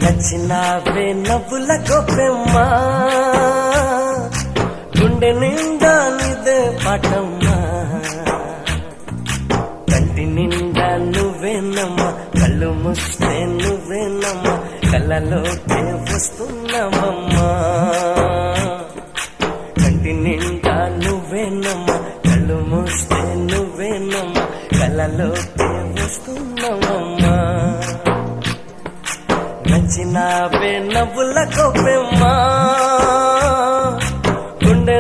నచ్చినావే నవ్వుల గొప్పెమ్మా గుండె నిండా నీదే పాటమ్మా కంటి నిండా నువ్వేనమ్మా కళ్ళు మూస్తే నువ్వేనమ్మా కళ్ళలోకే వస్తున్నావమ్మా కంటి నిండా నువ్వేనమ్మా కళ్ళు మూస్తే నువ్వేనమ్మా కళ్ళలోకే వస్తున్నావమ్మా నచ్చినావే నవ్వుల గొప్పెమ్మా గుండె